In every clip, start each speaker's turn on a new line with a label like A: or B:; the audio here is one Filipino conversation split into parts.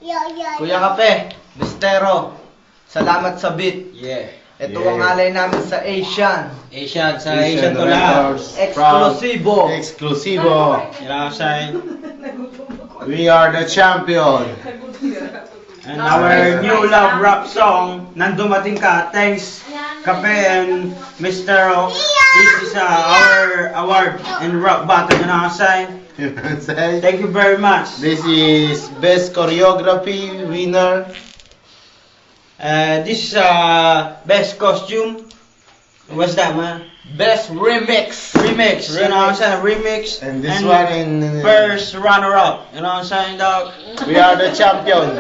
A: Kuya Kape, Mistero, salamat sa beat.
B: Yeah.
A: Ito ang alay namin sa Asian.
B: Asian sa Asian to lahat.
A: Eksklusibo.
C: Exclusivo.
B: Irasay.
C: We are the champion.
B: And our new love rap song, Nandumating Ka. Thanks, Kape and Mr. O. This is our award in rap battle. Irasay.
C: Say,
B: Thank you very much.
C: this is best choreography winner.
B: This best costume. What's that, man?
A: Best remix.
B: Remix. You know what I'm saying? Remix.
C: And this one in
B: First runner-up. You know what I'm saying, dog?
C: we are the champion.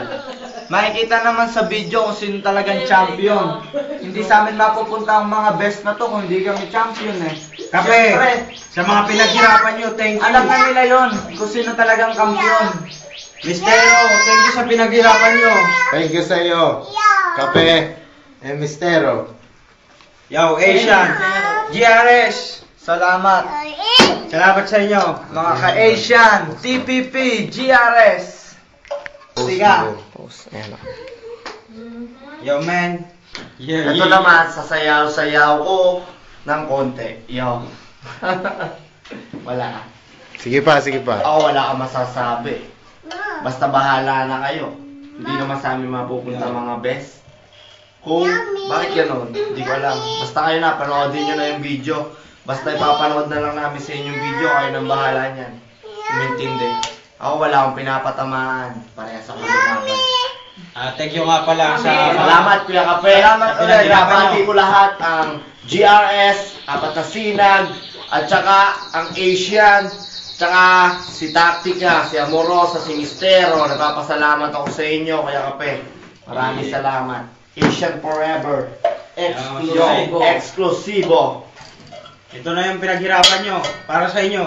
A: Makikita naman sa video kung sino talagang champion. Hindi sa amin mapupunta ang mga best na to kung hindi kami champion eh.
B: Kape,
A: Siyempre,
B: sa mga pinaghirapan nyo, thank you.
A: alam na nila yon kung sino talagang kampiyon.
B: Mistero, thank you sa pinaghirapan nyo.
C: Thank you sa iyo. Kape and Mistero.
B: Yo, Asian, GRS,
A: Salamat.
B: salamat sa inyo.
A: Mga ka-Asian, TPP, GRS. Siga.
B: Yo, man. Yeah,
A: Ito naman, sasayaw-sayaw ko ng konti. Yo. Wala.
C: Sige pa, sige pa.
A: Ako wala kang masasabi. Basta bahala na kayo. Hindi naman sa amin mapupunta mga best. Kung, bakit ganon? Hindi ko alam. Basta kayo na, panoodin nyo na yung video. Basta ipapanood na lang namin sa inyong video, kayo nang bahala niyan. Umintindi. Ako wala akong pinapatamaan. Parehas ako lumaban.
B: thank you nga pala sa...
A: Salamat Kuya Kape. Salamat ulit.
B: Pinaghirapan
A: Pinabati
B: nyo.
A: ko lahat ang GRS, Apat na Sinag, at saka ang Asian, tsaka si Taktika, si Amorosa, si Mistero. Nagpapasalamat ako sa inyo, Kuya Kape. Maraming salamat. Asian forever. Exclusivo.
B: Yeah.
A: Exclusivo.
B: Ito na yung pinaghirapan nyo, para sa inyo.